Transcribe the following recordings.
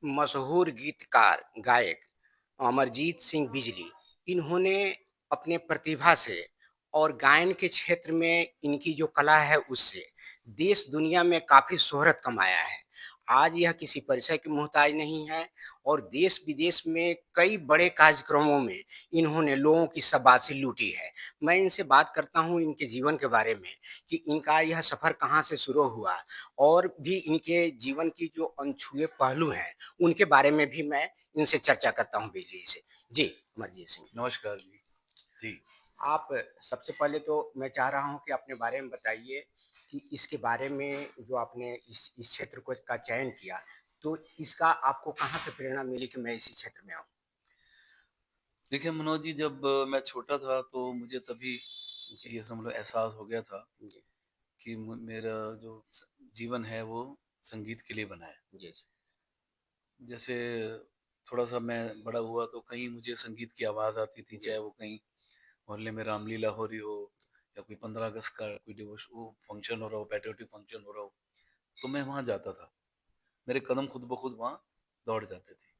मशहूर गीतकार, गायक अमरजीत सिंह बिजली, इन्होंने अपने प्रतिभा से और गायन के क्षेत्र में इनकी जो कला है उससे देश दुनिया में काफ़ी शोहरत कमाया है। आज यह किसी परिचय की मोहताज नहीं है और देश-विदेश में कई बड़े कार्यक्रमों में इन्होंने लोगों की शाबाशी लूटी है। मैं इनसे बात करता हूँ इनके जीवन के बारे में कि इनका यह सफ़र कहाँ से शुरू हुआ और भी इनके जीवन की जो अनछुए पहलू हैं, उनके बारे में भी मैं इनसे चर्चा करता हूँ बिजली से। जी, अमरजीत सिंह जी। नमस्कार जी। जी। आप सबसे पहले तो मैं चाह रहा हूँ कि अपने बारे में बताइए कि इसके बारे में जो आपने इस क्षेत्र को का चयन किया, तो इसका आपको कहाँ से प्रेरणा मिली कि मैं इसी क्षेत्र में आऊँ? देखिए मनोज जी, जब मैं छोटा था तो मुझे तभी जी, ये समझ लो एहसास हो गया था जी, कि मेरा जो जीवन है वो संगीत के लिए बना है। जी, जी, जैसे थोड़ा सा मैं बड़ा हुआ तो कहीं मुझे संगीत की आवाज़ आती थी, जी, चाहे वो कहीं मोहल्ले में रामलीला हो रही हो या कोई 15 अगस्त का कोई डिवोश वो फंक्शन हो रहा हो, पैट्रियोटिक फंक्शन हो रहा हो, तो मैं वहाँ जाता था। मेरे कदम खुद ब खुद वहाँ दौड़ जाते थे।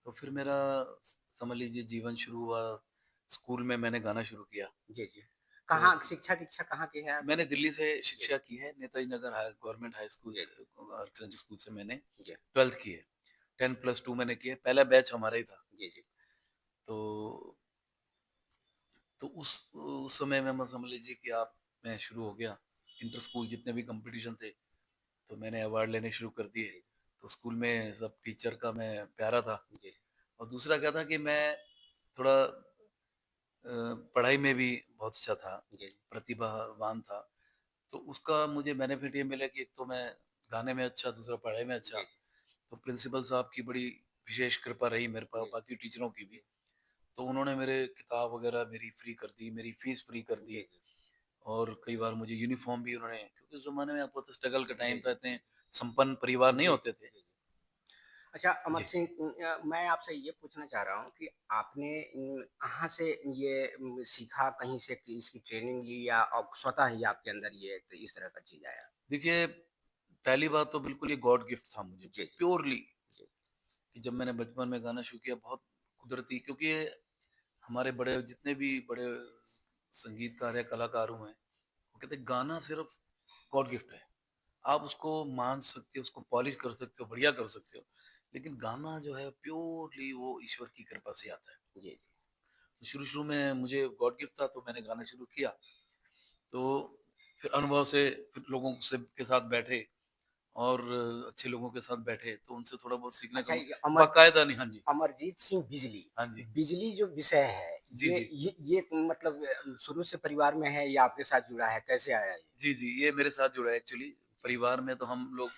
तो फिर मेरा समझ लीजिए जीवन शुरू हुआ। स्कूल में मैंने गाना शुरू किया। जी, जी। तो कहाँ शिक्षा-दीक्षा कहाँ की है आपकी? मैंने दिल्ली से जी, शिक्षा की है, नेताजी नगर गवर्नमेंट हाई स्कूल जी, से, हायर सेकेंडरी स्कूल से मैंने जी, 12th की है। 10 प्लस 2 मैंने किया, पहला बैच हमारा ही था। जी, जी, तो उस समय में मैं समझ लीजिए कि आप मैं शुरू हो गया। इंटर स्कूल जितने भी कंपटीशन थे तो मैंने अवार्ड लेने शुरू कर दिए। जी, तो स्कूल में सब टीचर का मैं प्यारा था। जी, और दूसरा क्या था कि मैं थोड़ा पढ़ाई में भी बहुत अच्छा था, जी, प्रतिभावान था। तो उसका मुझे बेनिफिट ये मिला कि एक तो मैं गाने में अच्छा, दूसरा पढ़ाई में अच्छा। जी, तो प्रिंसिपल साहब की बड़ी विशेष कृपा रही मेरे पर, जी, बाकी टीचरों की भी। जी, तो उन्होंने मेरे किताब वगैरह मेरी फ्री कर दी, मेरी फीस फ्री कर जी, दी। जी, और कई बार मुझे यूनिफ़ॉर्म भी उन्होंने, क्योंकि उस ज़माने में आपको पता है स्ट्रगल का जी, टाइम था, जी, इतने संपन्न परिवार नहीं जी, होते थे। जी, जी। अच्छा अमर जी। सिंह मैं आपसे ये पूछना चाह रहा हूँ कि आपने कहाँ से ये सीखा कहीं से कि इसकी ट्रेनिंग ली या स्वतः ही आपके अंदर ये तो इस तरह का चीज आया? देखिए, पहली बात तो बिल्कुल ये गॉड गिफ्ट था मुझे, जी, जी, प्योरली। जी, कि जब मैंने बचपन में गाना शुरू किया, बहुत कुदरती, क्योंकि ये हमारे बड़े जितने भी बड़े संगीतकार या कलाकार हुए हैं, वो कहते हैं गाना सिर्फ गॉड गिफ्ट है। आप उसको मान सकते हो, उसको पॉलिश कर सकते हो, बढ़िया कर सकते हो, लेकिन गाना जो है प्योरली वो ईश्वर की कृपा से आता है। जी, जी, तो शुरू शुरू में मुझे गॉड गिफ्ट था, तो मैंने गाना शुरू किया। तो फिर अनुभव से फिर लोगों से के साथ बैठे और अच्छे लोगों के साथ बैठे तो उनसे थोड़ा बहुत सीखने का अच्छा ये बाकायदा नहीं। हाँ जी। अमरजीत सिंह बिजली, हाँ जी। बिजली जो विषय है जी जी। ये मतलब शुरू से परिवार में है या आपके साथ जुड़ा है कैसे आया ये? जी जी, ये मेरे साथ जुड़ा है एक्चुअली। जी, परिवार में तो हम लोग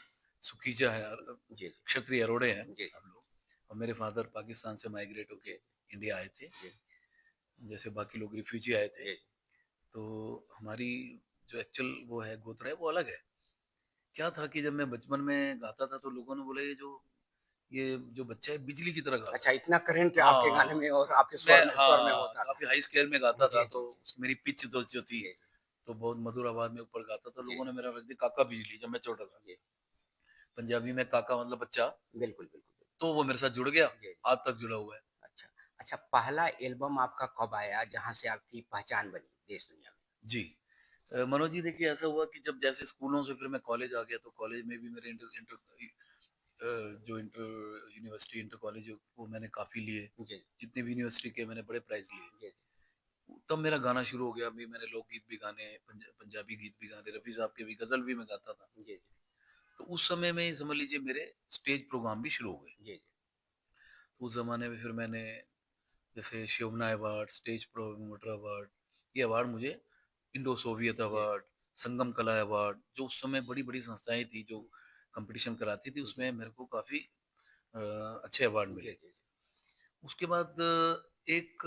सुखीजा है, जी, क्षत्रिय अरोड़े हैं जी, हम लोग। और मेरे फादर पाकिस्तान से माइग्रेट होके जी, इंडिया आए थे, जी, जैसे बाकी लोग रिफ्यूजी आए थे। जी, तो हमारी जो एक्चुअल वो है गोत्र है वो अलग है। क्या था कि जब मैं बचपन में गाता था तो लोगों ने बोला ये जो बच्चा है बिजली की तरह गाता अच्छा है। इतना करंट आपके गाने हाँ, में और आपके मैं स्वर में हाँ, होता था। काफ़ी हाई स्केल में गाता था, जी, तो जी, जी। मेरी पिच जो थी, जी, तो बहुत मधुर आवाज़ में ऊपर गाता था। जी, लोगों ने मेरा रख दिया काका बिजली जब मैं छोटा था। जी। पंजाबी में काका मतलब बच्चा। बिल्कुल, बिल्कुल, तो वो मेरे साथ जुड़ गया, बिल्कुल। जी, आज तक जुड़ा हुआ है। अच्छा। अच्छा पहला एल्बम आपका कब आया जहाँ से आपकी पहचान बनी देश दुनिया में? जी। मनोज जी, देखिए ऐसा हुआ कि जब जैसे स्कूलों से फिर मैं कॉलेज आ गया, तो कॉलेज में भी मेरे इंटर इंटर जो इंटर यूनिवर्सिटी इंटर कॉलेज वो मैंने काफ़ी लिए। जी, जितने भी यूनिवर्सिटी के मैंने बड़े प्राइज़ लिए। जी, तब मेरा गाना शुरू हो गया। अभी मैंने लोकगीत भी गाने, पंजाबी गीत भी गाने, रफ़ी साहब के भी, गज़ल भी मैं गाता था। जी, जी, तो उस समय में समझ लीजिए मेरे स्टेज प्रोग्राम भी शुरू हो गए। जी, तो उस ज़माने में फिर मैंने जैसे शोभना अवार्ड, स्टेज प्रोमोटर अवार्ड, ये अवार्ड मुझे, इंडो सोवियत जी, अवार्ड, संगम कला अवार्ड, जो उस समय बड़ी-बड़ी संस्थाएँ थी जो कॉम्पिटिशन कराती थी, जी, उसमें मेरे को काफ़ी अच्छे अवार्ड जी, मिले। जी, उसके बाद एक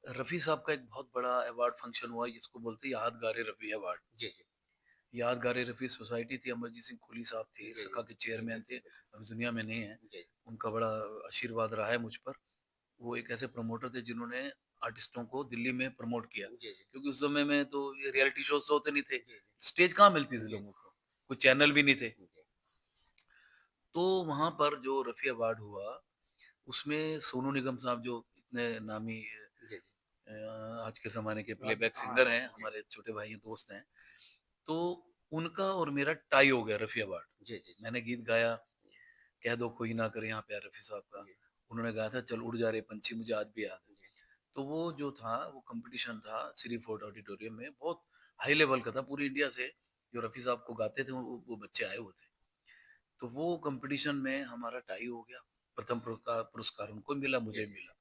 रफ़ी साहब का एक बहुत बड़ा अवार्ड फंक्शन हुआ, जिसको बोलते हैं यादगार रफ़ी अवार्ड। जी, जी, यादगार रफ़ी सोसाइटी थी, अमरजीत सिंह खोली साहब थे, जी, सखा के जी, चेयरमैन थे, बिल्कुल, बिल्कुल। अभी दुनिया में नहीं हैं। जी, उनका बड़ा आशीर्वाद रहा है मुझ पर। वो एक ऐसे प्रमोटर थे जिन्होंने आर्टिस्टों को दिल्ली में प्रमोट किया, जी, जी, क्योंकि उस समय में तो ये रियलिटी शोज़ तो होते नहीं थे, जी, स्टेज कहाँ मिलती जी, थी जी, लोगों को, कोई चैनल भी नहीं थे। जी, तो वहाँ पर जो रफ़ी अवार्ड हुआ, उसमें सोनू निगम साहब जो इतने नामी जी, जी। अ, आज के ज़माने के अब प्लेबैक हाँ, सिंगर हैं, जी, हमारे छोटे भाई हैं, दोस्त हैं। तो उनका और मेरा टाई हो गया रफ़ी अवार्ड। जी, जी, जी। मैंने गीत गाया, कह दो कोई ना करे यहाँ प्यार रफ़ी साहब का। जी, उन्होंने गाया था चल उड़ जा रे पंछी, मुझे आज भी याद है। जी, तो वो जो था, वो कॉम्पिटिशन था सिरी फोर्ट ऑडिटोरियम में, बहुत हाई लेवल का था। पूरी इंडिया से जो रफ़ी साहब को गाते थे, वो बच्चे आए हुए थे। तो वो कॉम्पिटिशन में हमारा टाई हो गया। प्रथम पुरस्कार पुरस्कार उनको मिला, जी, मुझे जी। मिला।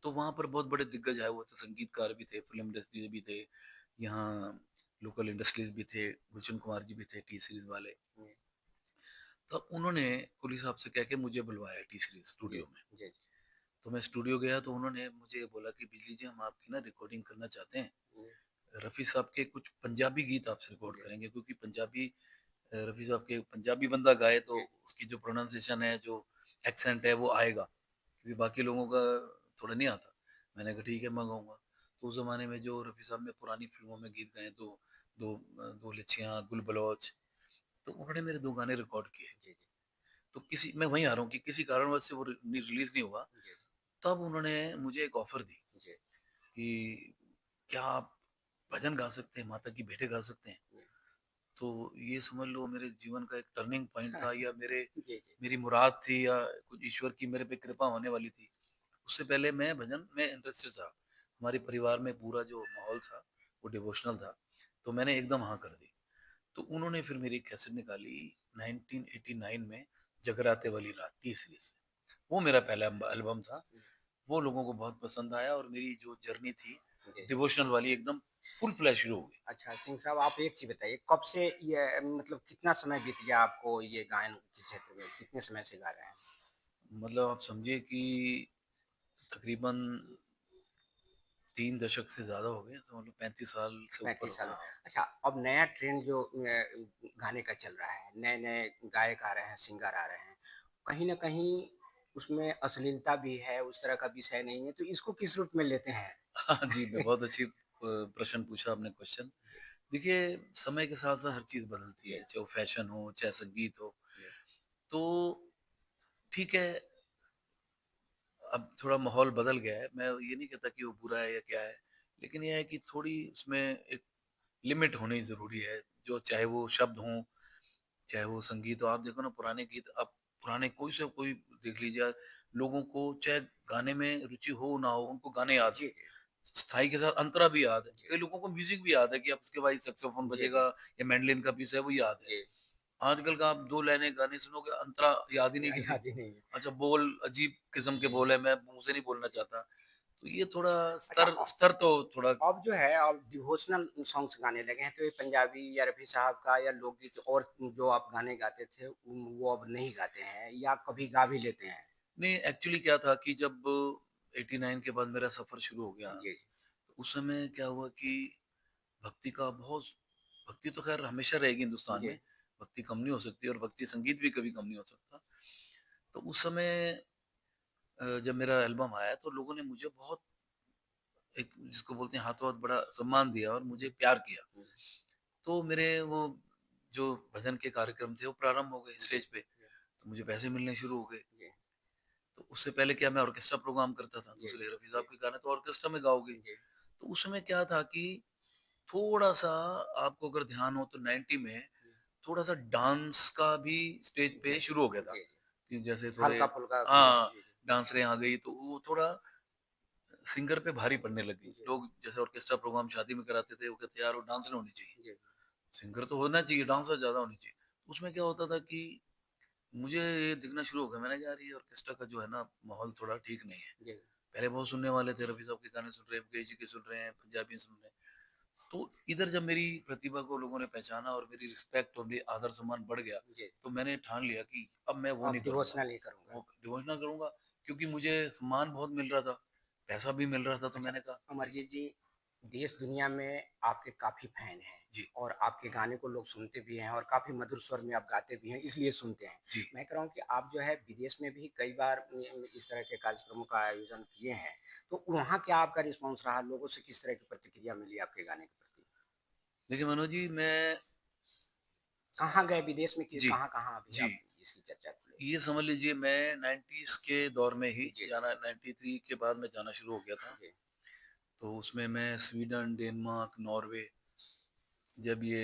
तो वहाँ पर बहुत बड़े दिग्गज आए हुए थे, संगीतकार भी थे, फिल्म इंडस्ट्री भी थे, यहाँ लोकल इंडस्ट्रीज भी थे, गुलशन कुमार जी भी थे टी सीरीज वाले। जी, तो उन्होंने कुली साहब से कह के मुझे बुलवाया टी सीरीज जी, स्टूडियो में। जी, तो मैं स्टूडियो गया तो उन्होंने मुझे बोला कि बिजली जी, हम आपकी ना रिकॉर्डिंग करना चाहते हैं। जी, रफ़ी साहब के कुछ पंजाबी गीत आपसे रिकॉर्ड जी, करेंगे, क्योंकि पंजाबी रफ़ी साहब के पंजाबी बंदा गाए तो जी, उसकी जो प्रोनाउंसिएशन है, जो एक्सेंट है, वो आएगा, क्योंकि बाकी लोगों का थोड़ा नहीं आता। मैंने कहा ठीक है, मंगाऊंगा। तो उस ज़माने में जो रफ़ी साहब ने पुरानी फिल्मों में गीत गाए, तो दो दो लच्छियाँ, गुल बलोच, तो उन्होंने मेरे 2 गाने रिकॉर्ड किए। जी, तो किसी मैं वहीं आ रहा हूँ कि किसी कारणवश से वो रिलीज़ नहीं हुआ। जी, तब उन्होंने मुझे एक ऑफ़र दी जी, कि क्या आप भजन गा सकते हैं, माता की भेंटें गा सकते हैं? जी। तो ये समझ लो मेरे जीवन का एक टर्निंग पॉइंट हाँ, था, या मेरे जी, जी, मेरी मुराद थी, या कुछ ईश्वर की मेरे पे कृपा होने वाली थी। उससे पहले मैं भजन में इंटरेस्टेड था। हमारे परिवार में पूरा जो माहौल था, वो डिवोशनल था। तो मैंने एकदम हाँ कर दी। तो उन्होंने फिर मेरी कैसेट निकाली 1989 में, जगराते वाली रात टी सीरीज से। वो मेरा पहला एल्बम था। वो लोगों को बहुत पसंद आया, और मेरी जो जर्नी थी जी। डिवोशनल वाली, एकदम फुल फ्लैश शुरू हो गई। अच्छा सिंह साहब आप एक चीज़ बताइए कब से ये मतलब कितना समय बीत गया आपको ये गायन के क्षेत्र में? कितने समय से गा रहे हैं? मतलब आप समझिए कि तकरीबन 3 दशक से ज़्यादा हो गए, समझ लो 35 साल से ऊपर 35 हो साल। गया। अच्छा अब नया ट्रेंड जो गाने का चल रहा है, नए-नए गायक आ रहे हैं, सिंगर आ रहे हैं। कहीं न कहीं उसमें अश्लीलता भी है, उस तरह का विषय नहीं है, तो इसको किस रूप में लेते हैं? हाँ जी, मैं बहुत अच्छी प्रश्न पूछा आपने क्वेश्चन। जी, देखिए, समय के साथ-साथ हर चीज़ बदलती जी, है, चाहे वो फैशन हो, चाहे संगीत हो। जी, तो ठीक है, अब थोड़ा माहौल बदल गया है। मैं ये नहीं कहता कि वो बुरा है या क्या है, लेकिन ये है कि थोड़ी उसमें एक लिमिट होनी ज़रूरी है। जो चाहे वो शब्द हों, चाहे वो संगीत हो। आप देखो ना, पुराने गीत, आप पुराने कोई से कोई देख लीजिए, लोगों को चाहे गाने में रुचि हो ना हो, उनको गाने याद जी, हैं। जी, स्थाई के साथ अंतरा भी याद है। जी, कई लोगों को म्यूज़िक भी याद है कि अब उसके बाद सैक्सोफ़ोन जी, बजेगा जी, या मैंडोलिन का पीस है, वो याद है। जी, आजकल का आप 2 लाइनें गाने सुनोगे, अंतरा याद ही नहीं किसी याद को। ही नहीं है। अच्छा, बोल अजीब किस्म के जी। बोल है, मैं मुँह से नहीं बोलना चाहता। तो ये थोड़ा अच्छा स्तर स्तर तो थोड़ा। अब जो है अब डिवोशनल सॉन्ग्स गाने लगे हैं तो ये पंजाबी या रफ़ी साहब का या लोकगीत और जो आप गाने गाते थे वो अब नहीं गाते हैं या कभी गा भी लेते हैं? नहीं, एक्चुअली क्या था कि जब 89 के बाद मेरा सफ़र शुरू हो गया, जी, तो उस समय क्या हुआ कि भक्ति का बहुत भक्ति तो ख़ैर हमेशा रहेगी हिंदुस्तान जी, में, भक्ति कम नहीं हो सकती, और भक्ति संगीत भी कभी कम नहीं हो सकता। तो उस समय जब मेरा एल्बम आया, तो लोगों ने मुझे बहुत, एक जिसको बोलते हैं हाथों हाथ, बड़ा सम्मान दिया और मुझे प्यार किया। जी, तो मेरे वो जो भजन के कार्यक्रम थे, वो प्रारंभ हो गए जी, स्टेज पे, जी, तो मुझे पैसे मिलने शुरू हो गए। जी, तो उससे पहले क्या, मैं ऑर्केस्ट्रा प्रोग्राम करता था, जी, दूसरे रफ़ी जी, साहब के गाने तो ऑर्केस्ट्रा में गाओगे। जी, तो उस समय क्या था कि थोड़ा-सा, आपको अगर ध्यान हो तो 90 में थोड़ा-सा डांस का भी स्टेज जी, पे शुरू हो गया था, जी, कि जैसे थोड़े, हल्का-फुल्का हाँ, जी, डांसरें आ गई, तो वो थोड़ा सिंगर पे भारी पड़ने लग गई। जी, लोग जैसे ऑर्केस्ट्रा प्रोग्राम शादी में कराते थे, वो कहते यार वो डांस नहीं होनी चाहिए, जी, सिंगर तो होना चाहिए, डांसर ज़्यादा होनी चाहिए। उसमें क्या होता था कि मुझे ये दिखना शुरू हो गया, मैंने कहा यार ये ऑर्केस्ट्रा का जो है ना माहौल थोड़ा ठीक नहीं है। जी, पहले बहुत सुनने वाले थे, रफ़ी साहब के गाने सुन रहे हैं, मुकेश जी के सुन रहे हैं, पंजाबी सुन रहे हैं। तो इधर जब मेरी प्रतिभा को लोगों ने पहचाना और मेरी रिस्पेक्ट और मेरी आदर सम्मान बढ़ गया, जी, तो मैंने ठान लिया कि अब मैं वो अब नहीं करूँगा, डिवोशनल ही करूँगा। वो डिवोशनल करूँगा, क्योंकि मुझे सम्मान बहुत मिल रहा था, पैसा भी मिल रहा था, तो अच्छा, मैंने कहा अमरजीत जी, देश दुनिया में आपके काफ़ी फ़ैन हैं जी, और आपके गाने को लोग सुनते भी हैं और काफ़ी मधुर स्वर में आप गाते भी हैं, इसलिए सुनते हैं। जी। मैं कह रहा हूँ कि आप जो है विदेश में भी कई बार इस तरह के कार्यक्रमों का आयोजन किए हैं, तो वहाँ क्या आपका रिस्पॉन्स रहा? लोगों से किस तरह की प्रतिक्रिया मिली आपके गाने के प्रति? देखिए मनोज जी, मैं कहाँ गए विदेश में कि जी, कहाँ-कहाँ अभी जी। आप इसकी चर्चा को लेके? ये समझ लीजिए मैं 90s के दौर में ही जी, जाना 93 के बाद मैं जाना शुरू हो गया था। जी, तो उसमें मैं स्वीडन, डेनमार्क, नॉर्वे जब ये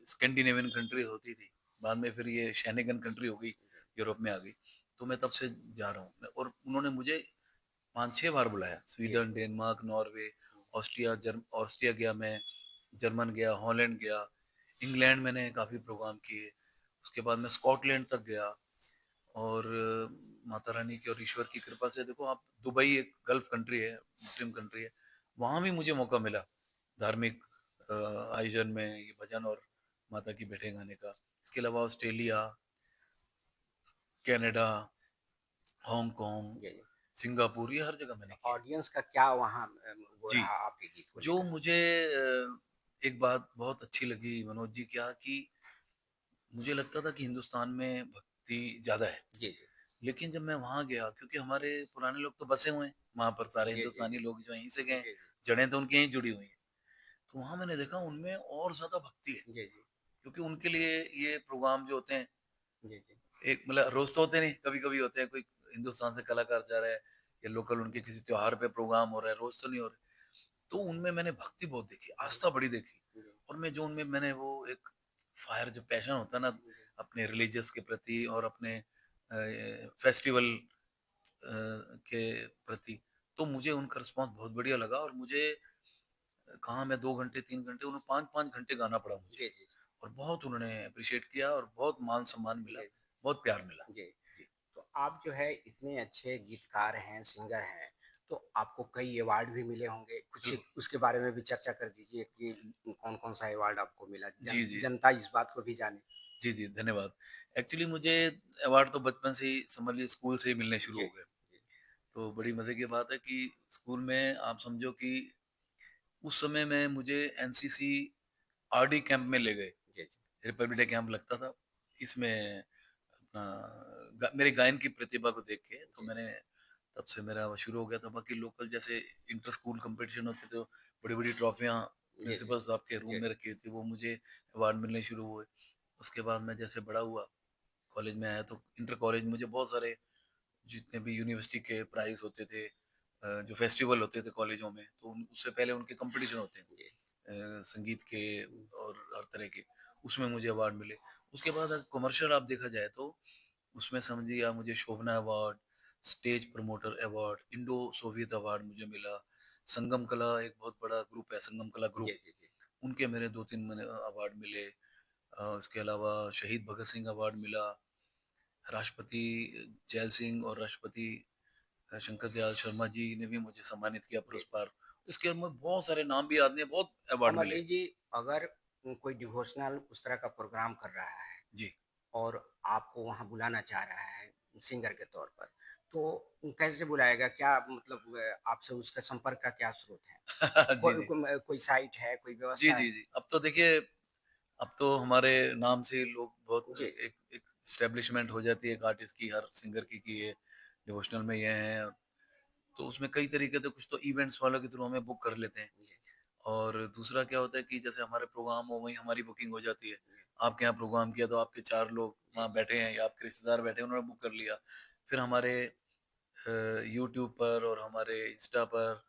स्कैंडिनेवियन कंट्री होती थी, बाद में फिर ये शेनेगन कंट्री हो गई, यूरोप में आ गई। तो मैं तब से जा रहा हूँ और उन्होंने मुझे 5-6 बार बुलाया। जी, स्वीडन, डेनमार्क, नॉर्वे, ऑस्ट्रिया गया मैं, जर्मन गया, हॉलैंड गया, इंग्लैंड मैंने काफ़ी प्रोग्राम किए। उसके बाद मैं स्कॉटलैंड तक गया और माता रानी की और ईश्वर की कृपा से देखो आप, दुबई एक गल्फ कंट्री है, मुस्लिम कंट्री है, वहाँ भी मुझे मौका मिला धार्मिक आयोजन में ये भजन और माता की भेंटें गाने का। इसके अलावा ऑस्ट्रेलिया, कनाडा, हांगकांग, जी, जी। सिंगापुर, ये हर जगह मैंने किया। ऑडियंस का क्या वहाँ वो जी, रहा आपके गीत को जो लेकर? मुझे एक बात बहुत अच्छी लगी मनोज जी, क्या कि मुझे लगता था कि हिंदुस्तान में भक्ति ज़्यादा है। जी, जी। लेकिन जब मैं वहाँ गया, क्योंकि हमारे पुराने लोग तो बसे हुए हैं वहाँ पर, सारे जी, जी, हिंदुस्तानी जी। लोग जो यहीं से गए हैं, जी, जी। जड़ें तो उनकी यहीं जुड़ी हुई हैं। तो वहाँ मैंने देखा उनमें और ज़्यादा भक्ति है, जी, जी। क्योंकि उनके लिए ये प्रोग्राम जो होते हैं, जी, जी। एक मतलब रोज़ तो होते नहीं, कभी-कभी होते हैं, कोई हिंदुस्तान से कलाकार जा रहा है या लोकल उनके किसी त्योहार पे प्रोग्राम हो रहा है, रोज़ तो नहीं हो रहे। तो उनमें मैंने भक्ति बहुत देखी, आस्था बड़ी देखी। जी, और मैं जो उनमें मैंने वो एक फायर, जो पैशन होता है ना जी। अपने रिलीजियस के प्रति और अपने फेस्टिवल के प्रति, तो मुझे उनका रिस्पॉन्स बहुत बढ़िया लगा और मुझे कहाँ मैं 2 घंटे 3 घंटे, उन्हें 5-5 घंटे गाना पड़ा मुझे। जी, जी। और बहुत उन्होंने अप्रिशिएट किया और बहुत मान सम्मान मिला, जी, बहुत प्यार मिला। जी। जी, तो आप जो है इतने अच्छे गीतकार हैं, सिंगर हैं, तो आपको कई अवार्ड भी मिले होंगे। कुछ बिल्कुल। उसके बारे में भी चर्चा कर दीजिए कि कौन-कौन सा अवार्ड आपको मिला? जी, जी। जनता इस बात को भी जाने। जी, जी, धन्यवाद। एक्चुअली मुझे अवार्ड तो बचपन से ही समझ लीजिए स्कूल से ही मिलने शुरू जी, हो गए। तो बड़ी मज़े की बात है कि स्कूल में आप समझो कि उस समय में मुझे एनसीसी आरडी कैंप में ले गए। जी, जी। रिपब्लिक डे कैंप लगता था। इसमें अपना मेरे गायन की प्रतिभा को देख के तो जी, मैंने, तब से मेरा वो शुरू हो गया था। बाकी लोकल जैसे इंटर स्कूल कंपटीशन होते थे, बड़ी बड़ी ट्रॉफियाँ जी, जी। प्रिंसिपल साहब के जी, रूम में रखी थी, वो मुझे अवार्ड मिलने शुरू हुए। उसके बाद मैं जैसे बड़ा हुआ, कॉलेज में आया, तो इंटर कॉलेज मुझे बहुत सारे जितने भी यूनिवर्सिटी के प्राइज होते थे, जो फेस्टिवल होते थे कॉलेजों में, तो उससे पहले उनके कंपटीशन होते हैं जी। संगीत के हुँ, और हर तरह के, उसमें मुझे अवार्ड मिले। उसके बाद अगर कमर्शियल आप देखा जाए तो उसमें समझिए आप, मुझे Shobhana award, stage promoter award, Indo Soviet award मुझे मिला। संगम कला एक बहुत बड़ा ग्रुप है, संगम कला जी, ग्रुप, जी, जी। उनके मेरे 2-3 मैंने अवार्ड मिले। इसके अलावा शहीद भगत सिंह अवार्ड मिला, राष्ट्रपति जैल सिंह और राष्ट्रपति शंकर दयाल शर्मा जी ने भी मुझे सम्मानित किया जी। पुरस्कार। इसके अलावा बहुत सारे नाम भी याद नहीं है, बहुत अवार्ड मिले। अमरजीत जी, अगर कोई डिवोशनल उस तरह का प्रोग्राम कर रहा है जी। और आपको वहाँ बुलाना चाह रहा है सिंगर के तौर पर, तो कैसे बुलाएगा? क्या मतलब आपसे उसका संपर्क का क्या स्रोत है? जी, जी। कोई साइट है, कोई जी, व्यवस्था जी, है? जी। अब तो देखिए, अब तो हमारे नाम से लोग बहुत जी, एक एक एस्टेब्लिशमेंट हो जाती है एक आर्टिस्ट की, हर सिंगर की, कि ये डिवोशनल में ये हैं। तो उसमें कई तरीके थे, कुछ तो इवेंट्स वालों के थ्रू हमें बुक कर लेते हैं। जी, और दूसरा क्या होता है कि जैसे हमारे प्रोग्राम हो, वहीं हमारी बुकिंग हो जाती है। जी, आपके यहाँ प्रोग्राम किया तो आपके 4 लोग जी, वहाँ बैठे हैं या आपके रिश्तेदार बैठे हैं, उन्होंने बुक कर लिया। फिर हमारे यूट्यूब पर और हमारे इंस्टा पर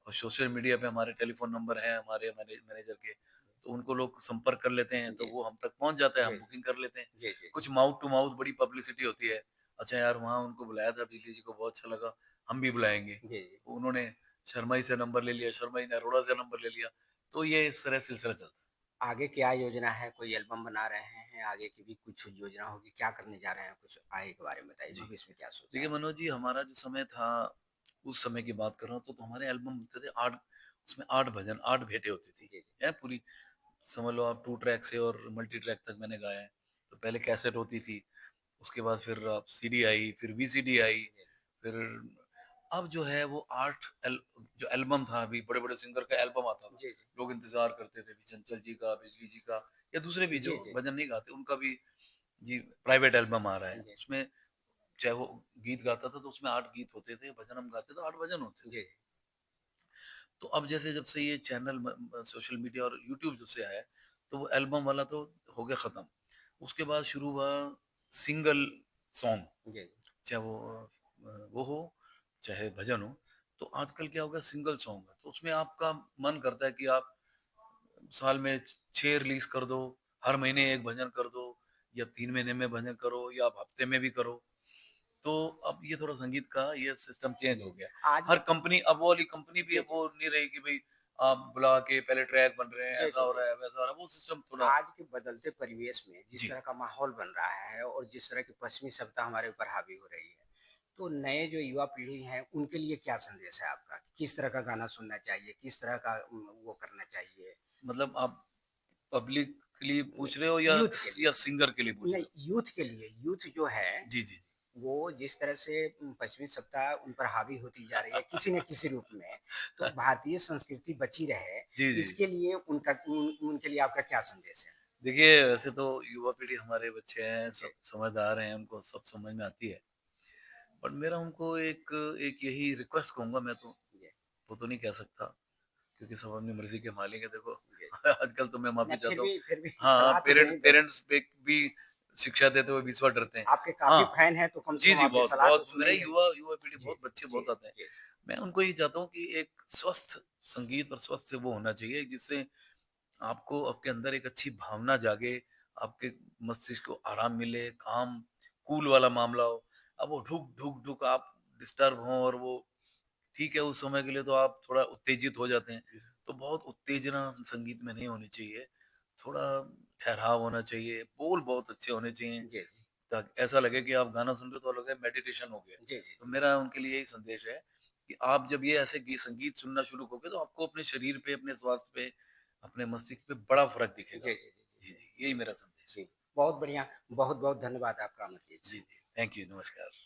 और सोशल मीडिया पे हमारे टेलीफ़ोन नंबर हैं हमारे मैनेजर के, तो उनको लोग संपर्क कर लेते हैं, तो जी, वो हम तक पहुँच जाता है, जी, हम बुकिंग कर लेते हैं। जी, जी, कुछ माउथ टू माउथ बड़ी पब्लिसिटी होती है, अच्छा यार वहाँ उनको बुलाया था बिजली जी को, बहुत अच्छा लगा, हम भी बुलाएँगे। जी, जी। तो उन्होंने शर्मा जी से नंबर ले लिया, शर्मा जी ने अरोड़ा से नंबर ले लिया, तो ये इस तरह सिलसिला चलता है। आगे क्या योजना है? कोई एल्बम बना रहे हैं? आगे की भी कुछ योजना होगी? क्या करने जा रहे हैं? कुछ आगे के बारे में बताइए, जी। भविष्य में क्या सोचा देखिए है? मनोज जी, हमारा जो समय था, उस समय की बात कर रहा हूँ, तो हमारे एल्बम होते थे 8, उसमें 8 भजन, 8 भेंटें होती थी। जी, जी, है पूरी, समझ लो आप 2 ट्रैक से और मल्टी ट्रैक तक मैंने गाया है। तो पहले कैसेट होती थी, उसके बाद फिर आप सीडी आई, फिर वीसीडी आई, जी, फिर अब जो है वो 8 जो एल्बम था, अभी बड़े-बड़े सिंगर का एल्बम आता था। जी, जी, लोग इंतज़ार करते थे, कि चंचल जी का, बिजली जी का या दूसरे भी जो जी, जी, भजन नहीं गाते, उनका भी जी प्राइवेट एल्बम आ रहा है। जी, उसमें चाहे वो गीत गाता था तो उसमें 8 गीत होते थे, भजन हम गाते तो 8 भजन होते थे। जी, तो अब जैसे जब से ये चैनल सोशल मीडिया और यूट्यूब जब से आया है, तो वो एल्बम वाला तो हो गया ख़त्म। उसके बाद शुरू हुआ सिंगल सॉन्ग, जी, चाहे वो हो, चाहे भजन हो। तो आजकल क्या हो गया, सिंगल सॉन्ग है, तो उसमें आपका मन करता है कि आप साल में 6 रिलीज़ कर दो, हर महीने 1 भजन कर दो, या 3 महीने में भजन करो, या आप हफ्ते में भी करो। तो अब ये थोड़ा संगीत का ये सिस्टम चेंज हो गया। आज हर कंपनी, अब वो वाली कंपनी भी जी, अब जी। वो नहीं रही कि भई आप बुला के पहले ट्रैक बन रहे हैं, जी, ऐसा जी, हो जी। रहा है, वैसा हो रहा है, वो सिस्टम थोड़ा। आज के बदलते परिवेश में जिस जी, तरह का माहौल बन रहा है और जिस तरह की पश्चिमी सभ्यता हमारे ऊपर हावी हो रही है, तो नए जो युवा पीढ़ी है, उनके लिए क्या संदेश है आपका? किस तरह का गाना सुनना चाहिए? किस तरह का वो करना चाहिए? मतलब आप पब्लिक के लिए पूछ रहे हो या यूथ के या लिए। सिंगर के लिए पूछ रहे नहीं, हो? यूथ के लिए। यूथ जो है, जी, जी, वो जिस तरह से पश्चिमी सत्ता उन पर हावी होती जा रही है जी। किसी न किसी रूप में, तो भारतीय संस्कृति बची रहे, जी, जी। इसके लिए उनके लिए आपका क्या संदेश है? देखिए, वैसे तो युवा पीढ़ी हमारे बच्चे हैं, जी, सब समझदार हैं, उनको सब समझ में आती है। बट मेरा उनको एक एक यही रिक्वेस्ट कहूँगा मैं तो, जी, वो तो नहीं कह सकता, क्योंकि सब अपनी मर्ज़ी के मालिक हैं। देखो, जी। आजकल तो मैं माफ़ी नहीं, चाहता हूँ। फिर भी हाँ, सलाह तो पेरेंट्स दें दे पेरेंट्स पे भी शिक्षा देते हुए बीच बार डरते हैं। आपके काफ़ी हाँ, फैन हैं, तो कम से जी, कम जी, आपकी बहुत, सलाह तो बहुत मेरे सुनेंगे। युवा युवा पीढ़ी, जी, बहुत बच्चे जी, बहुत आते हैं। जी, मैं उनको यही चाहता हूँ कि एक स्वस्थ संगीत और स्वस्थ वो होना चाहिए, जिससे आपको आपके अंदर एक अच्छी भावना जागे, आपके मस्तिष्क को आराम मिले, काम कूल वाला मामला हो। अब वो ढुक, ढुक, ढुक आप डिस्टर्ब हों, और वो ठीक है, उस समय के लिए तो आप थोड़ा उत्तेजित हो जाते हैं। तो बहुत उत्तेजना संगीत में नहीं होनी चाहिए। थोड़ा ठहराव होना चाहिए, बोल बहुत अच्छे होने चाहिए, जी, जी, ताकि ऐसा लगे कि आप गाना सुन रहे हो तो लगे मेडिटेशन हो गया। जी, जी, तो मेरा उनके लिए यही संदेश है कि आप जब ये ऐसे संगीत सुनना शुरू करोगे, तो आपको अपने शरीर पे, अपने स्वास्थ्य पे, अपने मस्तिष्क पे बड़ा फ़र्क जी, दिखेगा। जी, जी, जी, जी, जी, यही मेरा संदेश जी, बहुत बढ़िया, बहुत-बहुत धन्यवाद आपका अमरजीत है। जी, सिंह। जी। थैंक यू, नमस्कार।